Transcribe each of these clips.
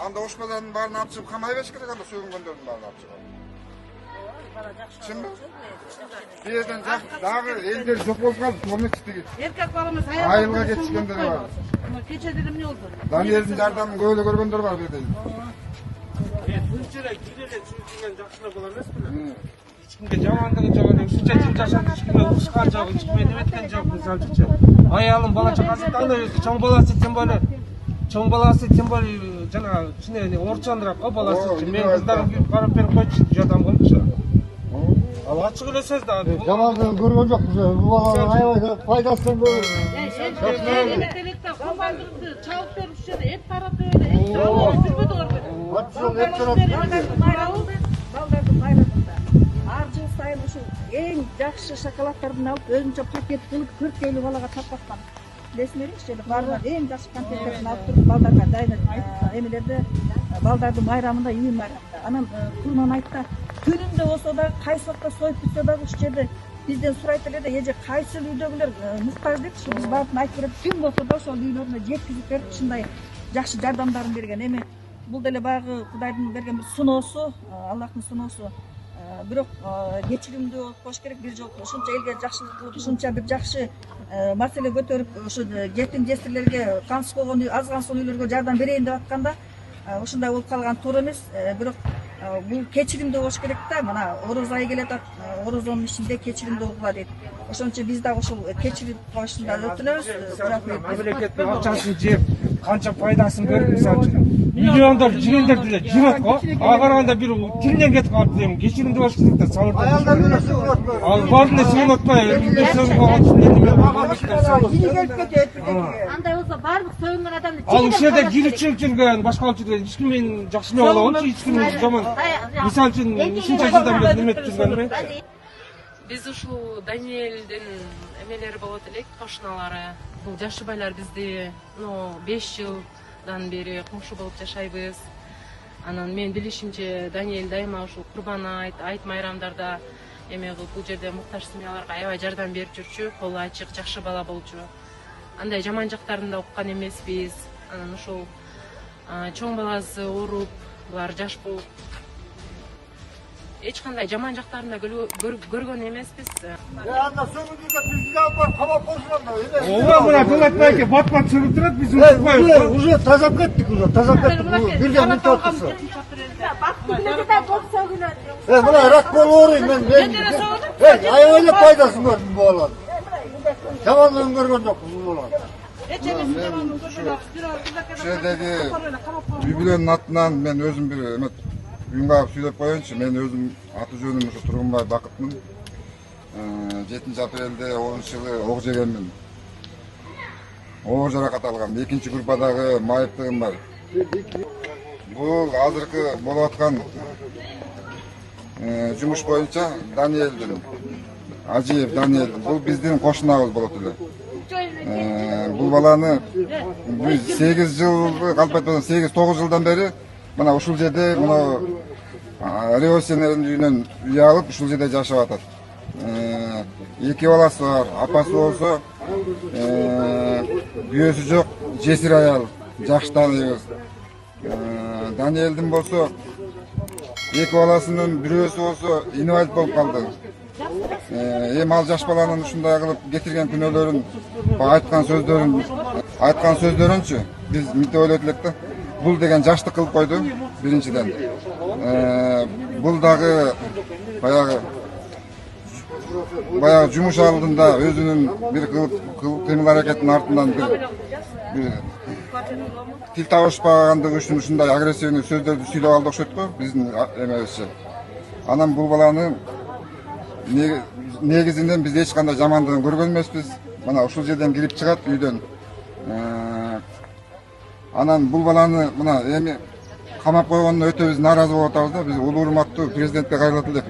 анда ошколордун баарын алып чыгып камай бериш керек, анда сөгүнгөндөрдүн баарын алып чыгып. Чынбы? Бу жерден дагы элдер жок болуп калды, помничтиги. Эркек баламыз Айылга кетишкендер бар. Кече деле эмне болду? Даниэлдин жардамын көп эле көргөндөр бар бу жерде. Ушунчалык киреле чүрүлгөн жакшылап болор эмеспи? Ичкимге жамандыгы жок эле, ушунча жыл жашап ичкимге урушкан жок, ичкимге неметкен жок, мисалчычы. Аялым бала чакасы таңдай өзү, чоң баласы тем более жана кичине орчондураак го баласы. Мен кыздарым келип карап берип койчу, жардам кылчу. Ал ачык эле сөз да. Жамандыгын көргөн жокпуз. Бул баланын аябай пайдасынан көрүп. Электе курбандыгыңды чалып берип жүрдү, эт таратып эле, жүрбөдүңөр Балдардын байрамында ар жыл сайын ушу эң жакшы шоколаддардын алып өзүнчө пакет кылып 40 50 балага таркаткан. Билесиңерби, баарынан эң жакшы конфеттерин алып туруп балдарга дайын эмелерде балдардын байрамында, июнь байрамында. Анан кулман айтты, түнүндө болсо да кайсы вакытта союп бүтсө дагы ушул жерде бизден сурайт эле да, эже кайсы үйдөгүлөр муктаж деп биз барып айтып берип, түн болсо да ошол үйлөрүнө жеткизип берип, ушундай жакшы жардамдарын берген. Эми бул деле баягы Кудайдын берген бир сыноосу, Аллахтын сыноосу. Бирок кечиримдүү болуп кош керек, бир жолку ушунча элге жакшылык кылып, ушунча бир жакшы маселе көтөрүп, ушу жетим жесирлерге, камсыз болгон азгансыл үйлөргө жардам берейин деп атканда, ушундай болуп калган туура эмес. Бирок бул кечиримдүү болуш керек да. Мына ороз айы келе атат, орозонун ичинде кечиримдүү болгула дейт. Ошон үчүн биз дагы ушул кечирип коюшунда өтүнөбүз. Мамлекеттин акчасын жеп, канча пайдасын көрүп, мисалы үчүн миллиондор жигендер деле жигат го. Ага караганда бир тилинен кетип калды дейм. Кечиримдүү болуш керек да, сабырдуу. Аялдар менен сыгылат. Ал бардын эле сыгын атпай, бир сыгынга Андай болсо баардык сөгүнгөн адамды ал ушул жерде киричилик жүргөн, башкалык жүргөн, эч ким мени жакшылап алабынчы, эч ким жаман. Мисалы үчүн ушунча жылдан бери неметип жүргөнүм. Биз ушул Даниэлдин эмелери болот элек, кошуналары. Бул жашыбайлар бизди 5 жылдан бери комшу болуп жашайбыз. Анан мен билишимче Даниэль дайыма ушул курбан айт майрамдарда эме кылып бул жерде муктаж семьяларга аябай жардам берип жүрчү, колу ачык, жакшы бала болчу. Андай жаман жактарын да уккан эмеспиз. Анан ушул чоң баласы ооруп, булар жаш болуп эч кандай жаман жактарын да көргөн эмеспиз. Анда сөгүндү деп бизди алып барып камап коюшкан да. Ооба, мына Дулатбай ака бат-бат сөгүп турат, биз унутпайбыз. Уже тазап кеттик, тазап кеттик. Бирден мынтип отурса. Мына рак болуп ооруйм мен. Аябай пайдасын көрдүм бул баланын. Жамандыгын көргөн жокпуз бул баланын. Ушул жердеги үй бүлөнүн атынан мен өзүм бир эме үйүнгө алып сүйлөп коеюнчу. Мен өзүм аты жөнүм ушу Тургунбай Бакытмын. 7 апрелде 10-жылы ок жегенмин. Оор жаракат алгам. Экинчи группадагы майыптыгым бар. Бул азыркы болуп аткан жумуш боюнча Даниэлдин Ажиев Даниэль, бул биздин кошунабыз болот эле. Бул баланы 8 жыл калп айтпасам 8-9 жылдан бери мына ушул жерде мына Реосенердин үйүнөн үй алып ушул жерде жашап атат. 2 баласы бар, апасы болсо күйөөсү жок, жесир аял, жакшы тааныйбыз. Даниэлдин болсо 2 баласынын бирөөсү болсо инвалид болуп калды. Эми ал жаш баланын ушундай кылып кетирген күнөөлөрүн, айткан сөздөрүнчү биз мынтип ойлойт элек да. Бул деген жаштык кылып койду биринчиден. Бул дагы баягы жумуш алдында өзүнүн бир кыймыл аракетинин артынан бир тил табышпагандыгы үчүн ушундай агрессивный сөздөрдү сүйлөп алды окшойт го биздин эмебизче. Анан бул баланы негизинен биз эч кандай жамандыгын көргөн эмеспиз. Мына ушул жерден кирип чыгат үйдөн. Анан бул баланы мына эми камап койгонуна өтө биз нааразы болуп атабыз да. Биз улуу урматтуу президентке кайрылат элек.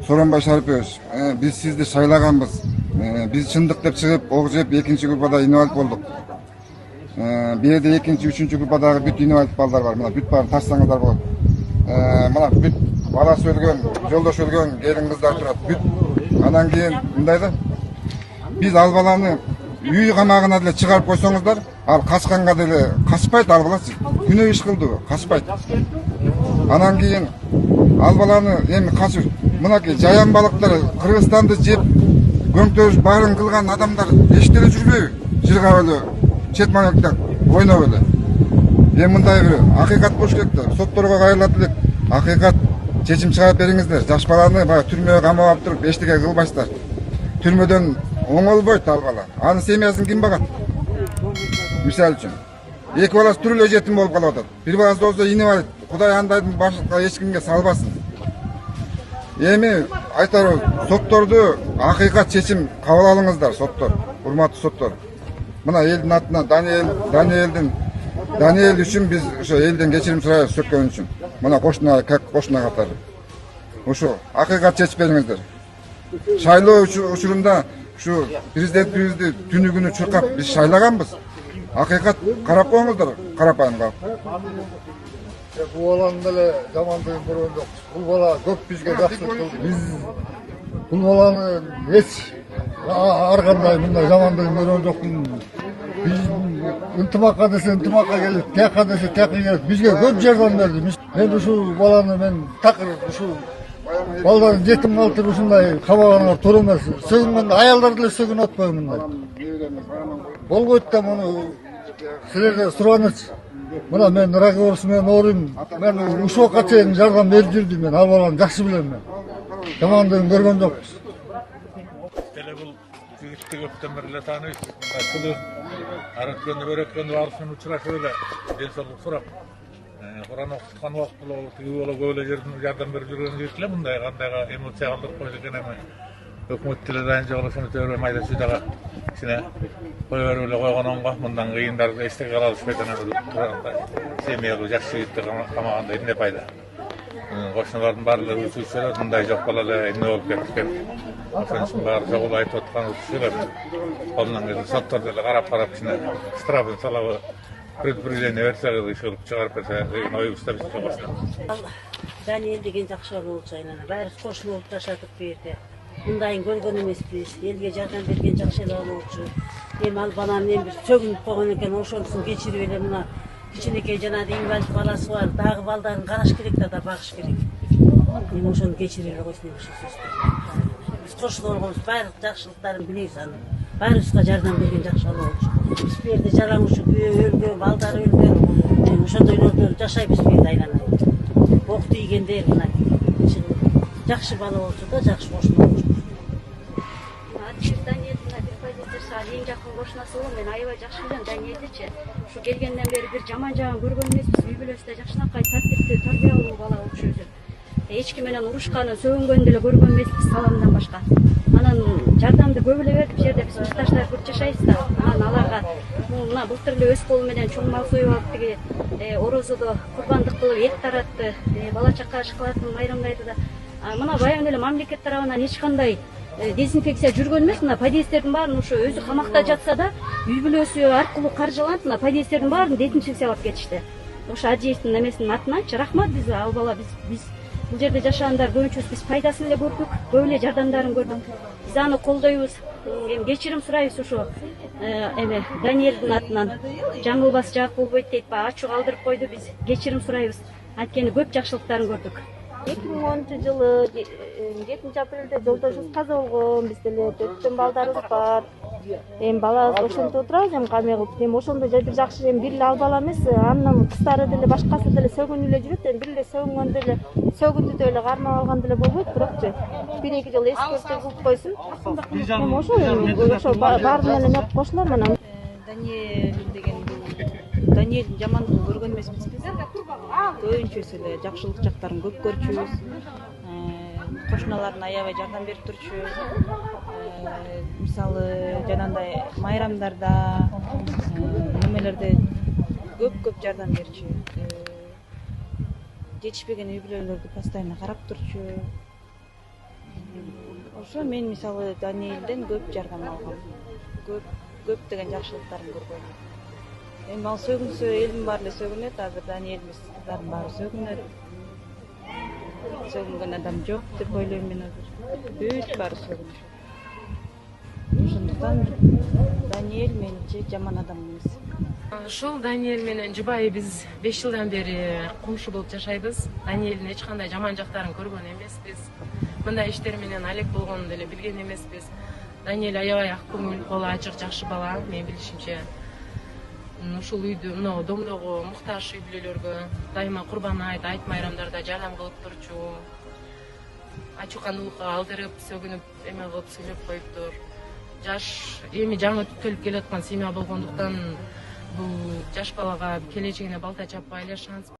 Сооронбай Шарипович, биз сизди шайлаганбыз. Биз чындык деп чыгып, ок жеп, экинчи группада инвалид болдук. Бул жерде экинчи, үчүнчү группадагы бүт инвалид балдар бар. Мына бүт баарын ташсаңыздар болот. Мына бүт баласы өлгөн, жолдош өлгөн келин кыздар турат. Бүт анан кийин мындай да. Биз ал баланы үй камагына деле чыгарып койсоңуздар, ал качканга деле качпайт, ал бала күнөө иш кылды, качпайт. Анан кийин ал баланы эми качып, мынакей жаян балыктар Кыргызстанды жеп көңтөш баарын кылган адамдар эчтеле жүрбөйбү? Жыргап эле, чет маңакта ойноп эле. Эми мындай бир акыйкат болуш керек да. Сотторго кайрылат элек. Акыйкат чечим чыгарып бериңиздер. Жаш баланы баягы түрмөгө камап алып туруп эчтеке кылбайсыздар. Түрмөдөн оңолбойт ал бала. Анын семьясын ким багат? Мисал үчүн. Эки баласы түрүлө жетим болуп калып атат. Бир баласы болсо ине бар. Кудай андайдын башка эч кимге салбасын. Эми айтарым, сотторду акыйкат чечим кабыл алыңыздар, соттор. Урматтуу соттор. Мына элдин атынан Даниэль үчүн биз ошо элден кечирим сурайбыз сөккөн үчүн. Мына кошуна катары. Ошо акыйкат чечип бериңиздер. Шайлоо учурунда ушу президентибизди түнү күнү чуркап биз шайлаганбыз. Акыйкат карап коюңуздар, карапайым калып. Bu баланы деле жамандыгын көргөн жок. Бул бала көп бизге жакшылык кылды. Биз бул баланы эч ар кандай мындай жамандыгын көргөн жокмун. Биз ынтымакка десе ынтымакка келип, тияка десе тияка келип, бизге көп жардам берди. Мен ушул баланы такыр ушул балдарын жетим калтырып ушундай кабаганга туура эмес. Сөгүнгөндө аялдар деле сөгүн атпайбы мындай. Болбойт да муну силерде сураныч. Мына мен рак оорусу менен ооруйм. Мен ушул убакка чейин жардам берип жүрдүм мен. Ал баланы жакшы билем мен. Жамандыгын көргөн жокпуз. Деле бул жигитти көптөн бери эле тааныйбыз. Кылы араткөнү береткөнү арсын учурашып эле ден соолук сурап. Куран окуткан убакытта тиги бала көп эле жерден жардам берип жүргөн жигит эле мындай кандайга эмоция калтырып койду экен эми. Өкмөт деле дайын жок эле ошону төрө майда чүйдага кичине кое берип эле койгон оңго мындан кыйындарды эстеке кала алышпайт анан турганда семьялуу жакшы жигитти камаганда эмне пайда. Кошуналардын баардыгы сүйсөлөр мындай жок бала эле эмне болуп кеткен. Ошон үчүн баары жогул айтып аткан кишилер колунан келсе соттор деле карап кичине штрафын салабы предупреждение берсе иш кылып чыгарып берсе деген оюбузда биз кошунабыз. Даниэль деген жакшы бала болчу айлана. Баарыбыз кошуна болуп жашадык бу жерде. Мындайын көргөн эмеспиз. Элге жардам берген жакшы бала болчу. Эми ал баланы эми бир сөгүнүп койгон экен, ошонусун кечирип эле мына кичинекей жанагы инвалид баласы бар. Дагы балдарын караш керек да багыш керек. Эми ошону кечирип эле койсун ушул сөздү. Биз кошуна болгонбуз, баардык жакшылыктарын билебиз аны. Баарыбызга жардам берген жакшы бала болчу. Биз бу жерде жалаң ушул күйөө өлгөн, балдары өлгөн, ошондойлордо жашайбыз бу жерде айланай. Ок тийгендер мына жакшы бала болчу да, жакшы кошуна болчу. Эң жакын кошунасы болом, мен аябай жакшы билем Даниэлдичи. Ушу келгенден бери бир жаман жагын көргөн эмеспиз. Үй бүлөсүндө жакшынакай тартиптүү, тарбиялуу бала болчу өзү. Эч ким менен урушканын, сөгүнгөнүн деле көргөн эмеспиз саламдан башка. Анан жардамды көп эле берди. Бу жерде биз муктаждар көп жашайбыз да. Анан аларга мына былтыр эле өз колу менен чоң мал союп алып тиги орозодо курбандык кылып эт таратты. Бала чака шоколадын майрамдайды да. Мына баягы эле мамлекет тарабынан эч кандай дезинфекция жүргөн эмес. Мына подъезддердин баарын ушу өзү камакта жатса да үй бүлөсү аркылуу каржыланып, мына подъезддердин баарын дезинфекциялап кетишти. Ошо Ажиевдин эмесинин атынанчы рахмат. Биз ал бала биз бул жерде жашагандар көбүнчөсү биз пайдасын эле көрдүк, көп эле жардамдарын көрдүк. Биз аны колдойбуз. Эми кечирим сурайбыз ушу эми Даниэлдин атынан. Жаңылбас жак болбойт дейт, ачуу калтырып койду, биз кечирим сурайбыз. Анткени көп жакшылыктарын көрдүк. 2010-жылы 7-апрелде жолдошубуз каза болгон, биз деле 4 балдарыбыз бар. Эми бала ошентип отурабыз, эми кандай кылып. Эми ошондо бир жакшы, эми бир эле ал бала эмес, анын кыздары деле башкасы деле сөгүнүп эле жүрөт. Эми бир эле сөгүнгөндө эле, сөгүндү деле кармап алганда эле болбойт, бирокчу 1-2 жыл эскертүү кылып койсун. Эми ошо баардыгы эле эме кошулат менен. Даниэль деген Даниэлдин жамандыгын көргөн эмеспиз биз. Көбүнчөсү эле жакшылык жактарын көп көрчүбүз. Кошуналарына аябай жардам берип турчу. Мисалы жанагындай майрамдарда, немелерде көп жардам берчү. Жетишпеген үй бүлөлөрдү постоянно карап турчу. Ошо мен мисалы Даниэлден көп жардам алгам. Көп деген жакшылыктарын көргөм. Эми ал сөгүнсө элдин баары эле сөгүнөт, азыр Даниэлдин кыздардын баары сөгүнөт. Сөгүнгөн адам жок деп ойлойм мен азыр. Бүт баары сөгүнүшөт. Ошондуктан Даниэль менимче жаман адам эмес. Ушул Даниэль менен жубайы биз 5 жылдан бери комшу болуп жашайбыз. Даниэлдин эч кандай жаман жактарын көргөн эмеспиз. Мындай иштер менен алек болгонун деле билген эмеспиз. Даниэль аябай ак көңүл, колу ачык, жакшы бала, менин билишимче. Ушул үйдү, домдогу муктаж үй бүлөлөргө дайыма курбан айт майрамдарда жардам кылып турчу. Ачукандуулукка алдырып, сөгүнүп, эме кылып сүйлөп коюптур. Жаш, эми жаңы түтөлүп келаткан семья болгондуктан бул жаш балага келечегине балта чаппай эле шанс